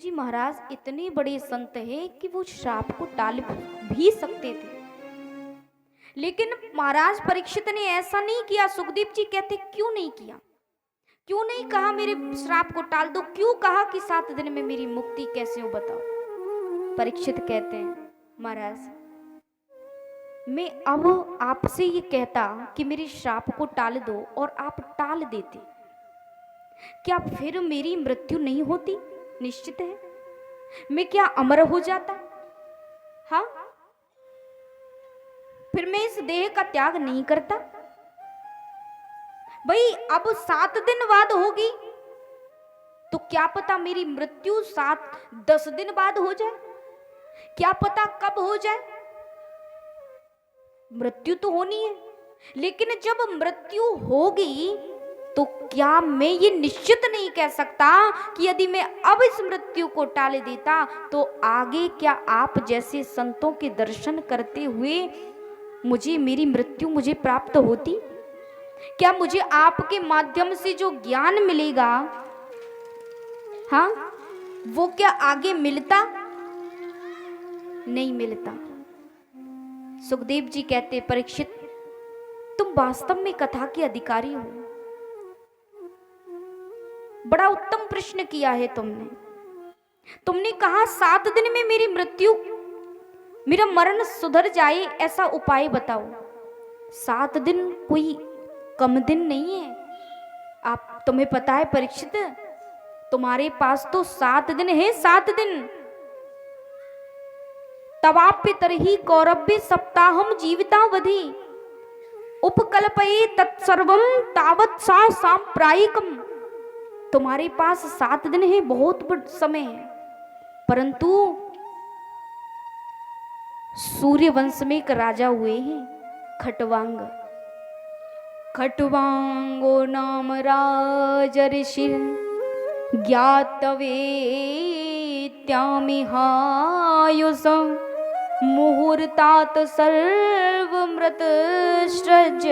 जी महाराज इतने बड़े संत हैं कि वो श्राप को टाल भी सकते थे, लेकिन महाराज परीक्षित ने ऐसा नहीं किया। सुखदेव जी कहते क्यों नहीं किया, क्यों नहीं कहा मेरे श्राप को टाल दो, क्यों कहा कि 7 दिन में मेरी मुक्ति कैसे हो बताओ। परीक्षित कहते हैं महाराज मैं अब आपसे ये कहता कि मेरे श्राप को टाल दो और आप टाल देते, क्या फिर मेरी मृत्यु नहीं होती? निश्चित है, मैं क्या अमर हो जाता? हाँ, फिर मैं इस देह का त्याग नहीं करता। भाई अब 7 दिन बाद होगी तो क्या पता मेरी मृत्यु 7-10 दिन बाद हो जाए, क्या पता कब हो जाए। मृत्यु तो होनी है, लेकिन जब मृत्यु होगी तो क्या मैं ये निश्चित नहीं कह सकता कि यदि मैं अब इस मृत्यु को टाल देता तो आगे क्या आप जैसे संतों के दर्शन करते हुए मुझे मेरी मृत्यु मुझे प्राप्त होती? क्या मुझे आपके माध्यम से जो ज्ञान मिलेगा, हाँ, वो क्या आगे मिलता? नहीं मिलता। सुखदेव जी कहते परीक्षित तुम वास्तव में कथा के अधिकारी हो, बड़ा उत्तम प्रश्न किया है तुमने। तुमने कहा 7 दिन में मेरी मृत्यु, मेरा मरण सुधर जाए, ऐसा उपाय बताओ। 7 दिन कोई कम दिन नहीं है। आप तुम्हें पता है परीक्षित, तुम्हारे पास तो 7 दिन है, 7 दिन। तवाप्य तरही कौरव्य सप्ताहम जीवितावधि उपकल्पये तत्सर्वम तावत सा सांप्रायिकम। तुम्हारे पास 7 दिन है, बहुत बड़ा समय है, परंतु सूर्य वंश में एक राजा हुए हैं खटवांग, खटवांगो नाम राज ऋषि ज्ञातवेत्यामिहायुष मुहूर्तात सर्वमृत सृज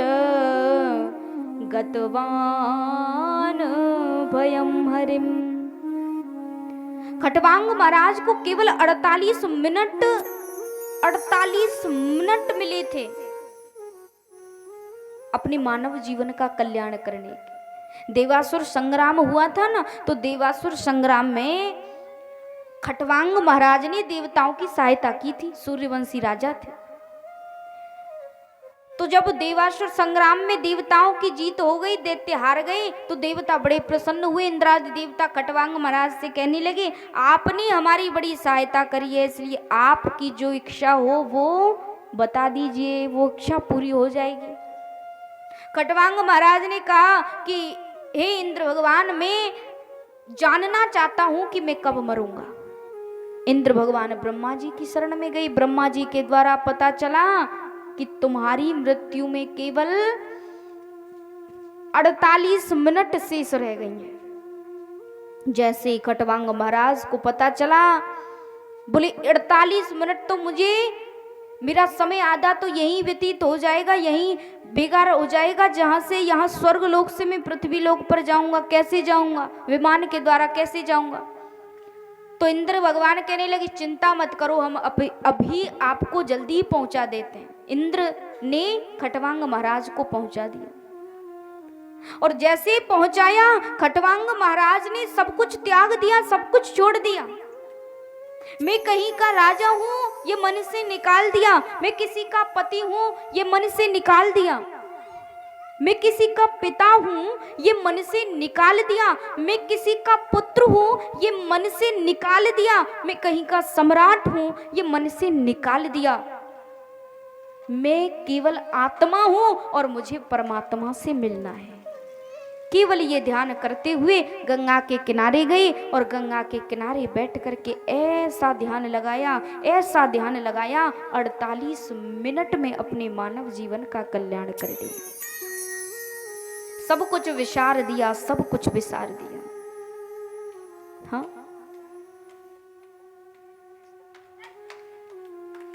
गतवान भयम हरिम। खटवांग महाराज को केवल 48 मिनट मिले थे अपने मानव जीवन का कल्याण करने के। देवासुर संग्राम हुआ था ना, तो देवासुर संग्राम में खटवांग महाराज ने देवताओं की सहायता की थी, सूर्यवंशी राजा थे। तो जब देवासुर संग्राम में देवताओं की जीत हो गई, दैत्य हार गए, तो देवता बड़े प्रसन्न हुए। इंद्रादि देवता खटवांग महाराज से कहने लगे आपने हमारी बड़ी सहायता करी है, इसलिए आपकी जो इच्छा हो वो बता दीजिए, वो इच्छा पूरी हो जाएगी। खटवांग महाराज ने कहा कि हे इंद्र भगवान, मैं जानना चाहता हूं कि मैं कब मरूंगा। इंद्र भगवान ब्रह्मा जी की शरण में गई। ब्रह्मा जी के द्वारा पता चला कि तुम्हारी मृत्यु में केवल 48 मिनट शेष रह गई हैं। जैसे ही खटवांग महाराज को पता चला, बोले 48 मिनट तो मुझे, मेरा समय आधा तो यहीं व्यतीत हो जाएगा, यहीं बेकार हो जाएगा, जहां से यहाँ स्वर्ग लोक से मैं पृथ्वी लोक पर जाऊंगा, कैसे जाऊंगा, विमान के द्वारा कैसे जाऊंगा। तो इंद्र भगवान कहने लगे चिंता मत करो, हम अभी आपको जल्दी पहुंचा देते हैं। इंद्र ने खटवांग महाराज को पहुंचा दिया, और जैसे ही पहुंचाया खटवांग महाराज ने सब कुछ त्याग दिया, सब कुछ छोड़ दिया। मैं कहीं का राजा हूं ये मन से निकाल दिया, मैं किसी का पति हूं ये मन से निकाल दिया, मैं किसी का पिता हूं ये मन से निकाल दिया, मैं किसी का पुत्र हूं ये मन से निकाल दिया, मैं कहीं का सम्राट हूं ये मन से निकाल दिया। मैं केवल आत्मा हूं और मुझे परमात्मा से मिलना है। केवल ये ध्यान करते हुए गंगा के किनारे गए और गंगा के किनारे बैठ करके ऐसा ध्यान लगाया, ऐसा ध्यान लगाया, 48 मिनट में अपने मानव जीवन का कल्याण कर दिया। सब कुछ विसार दिया, सब कुछ विसार दिया। हाँ,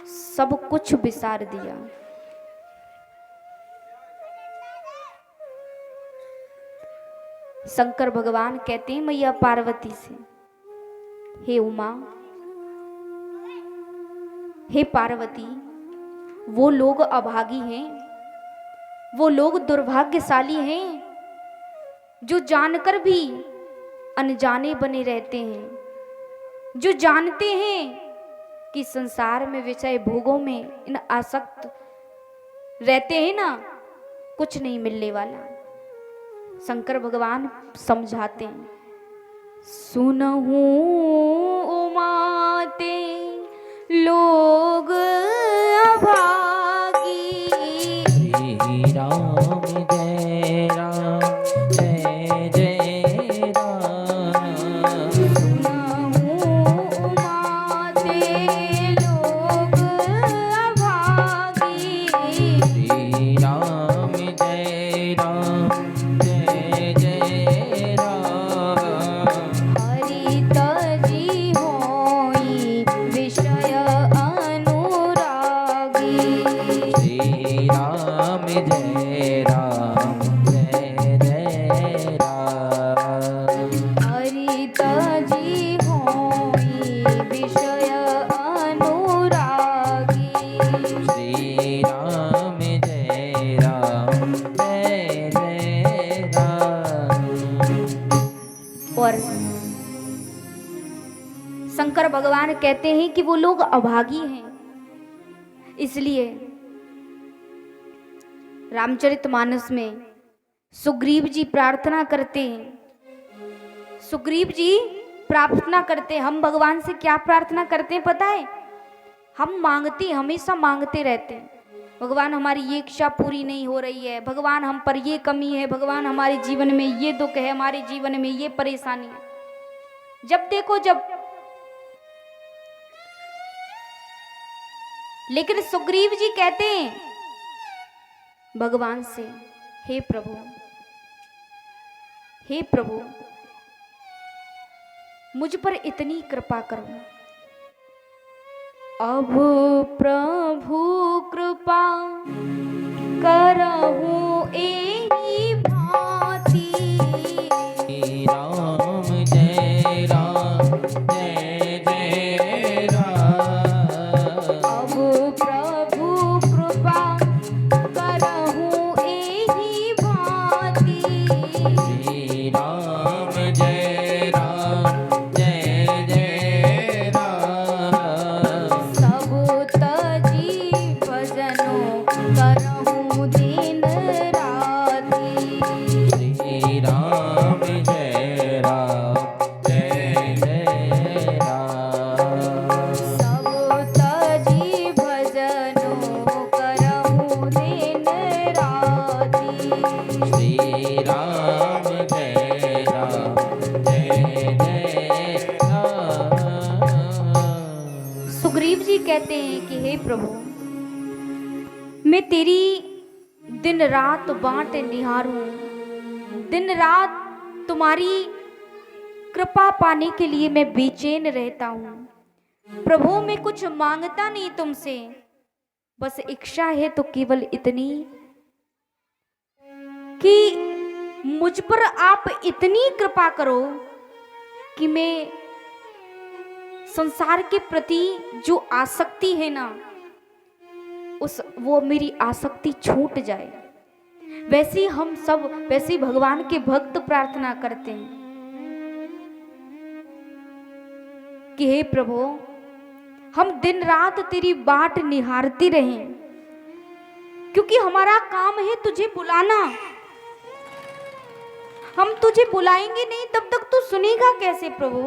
सब कुछ विसार दिया। शंकर भगवान कहते हैं मैया पार्वती से, हे उमा, हे पार्वती, वो लोग अभागी हैं, वो लोग दुर्भाग्यशाली हैं जो जानकर भी अनजाने बने रहते हैं, जो जानते हैं कि संसार में विषय भोगों में इन आसक्त रहते हैं ना, कुछ नहीं मिलने वाला। शंकर भगवान समझाते हैं, सुनहु उमाते लोग अभागी। श्री राम जय राम जय जय राम। सुनहु उमाते लोग अभागी। श्री राम जय राम जय जय राम। हरि तजी होई विषय अनुरागी। श्री राम जय राम जय जय राम। हरि तजी होई विषय अनुरागी। श्री राम जय राम जय जय राम। और शंकर भगवान कहते हैं कि वो लोग अभागी हैं, इसलिए रामचरितमानस में सुग्रीव जी प्रार्थना करते हैं। सुग्रीव जी प्रार्थना करते हैं, हम भगवान से क्या प्रार्थना करते हैं पता है? हम मांगते, हमेशा मांगते रहते हैं, भगवान हमारी ये इच्छा पूरी नहीं हो रही है, भगवान हम पर ये कमी है, भगवान हमारे जीवन में ये दुख है, हमारे जीवन में ये परेशानी है। जब देखो जब, लेकिन सुग्रीव जी कहते हैं भगवान से, हे प्रभु, हे प्रभु, मुझ पर इतनी कृपा करो। अब प्रभु कृपा करहु एहि भांति। श्री राम जय राम जय जय राम। अब प्रभु कृपा करहु एहि भांति। श्री राम जय राम जय जय राम। सब तजी भजनो करहु दिन राति। श्री राम जय राम जय जय राम। सब तजी भजनो करहु दिन राति। श्री राम जय राम जय जय राम। सुग्रीव जी कहते हैं कि हे प्रभु, मैं तेरी दिन रात बाट निहारूं, दिन रात तुम्हारी कृपा पाने के लिए मैं बेचैन रहता हूं। प्रभु मैं कुछ मांगता नहीं तुमसे, बस इच्छा है तो केवल इतनी कि मुझ पर आप इतनी कृपा करो कि मैं संसार के प्रति जो आसक्ति है ना, वो मेरी आसक्ति छूट जाए। वैसे हम सब, वैसे भगवान के भक्त प्रार्थना करते हैं कि हे प्रभु, हम दिन रात तेरी बाट निहारते रहें, क्योंकि हमारा काम है तुझे बुलाना। हम तुझे बुलाएंगे नहीं तब तक तू सुनेगा कैसे प्रभु?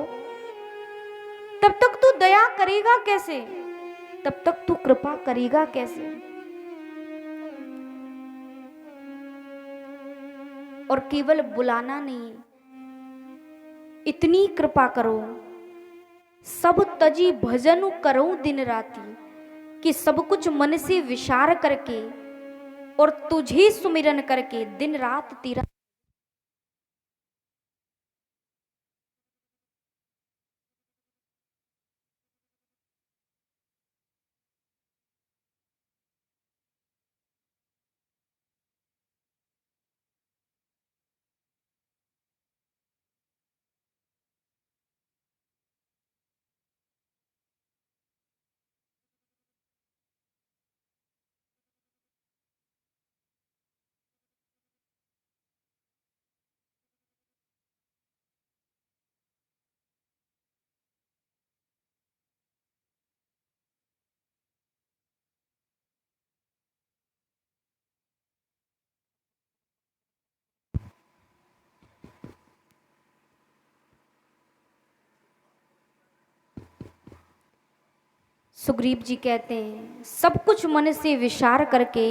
तब तक तू दया करेगा कैसे? तब तक तू कृपा करेगा कैसे? और केवल बुलाना नहीं, इतनी कृपा करो, सब तजी भजन करो दिन राति, कि सब कुछ मन से विचार करके और तुझे सुमिरन करके दिन रात तेरा सुग्रीव जी कहते हैं सब कुछ मन से विचार करके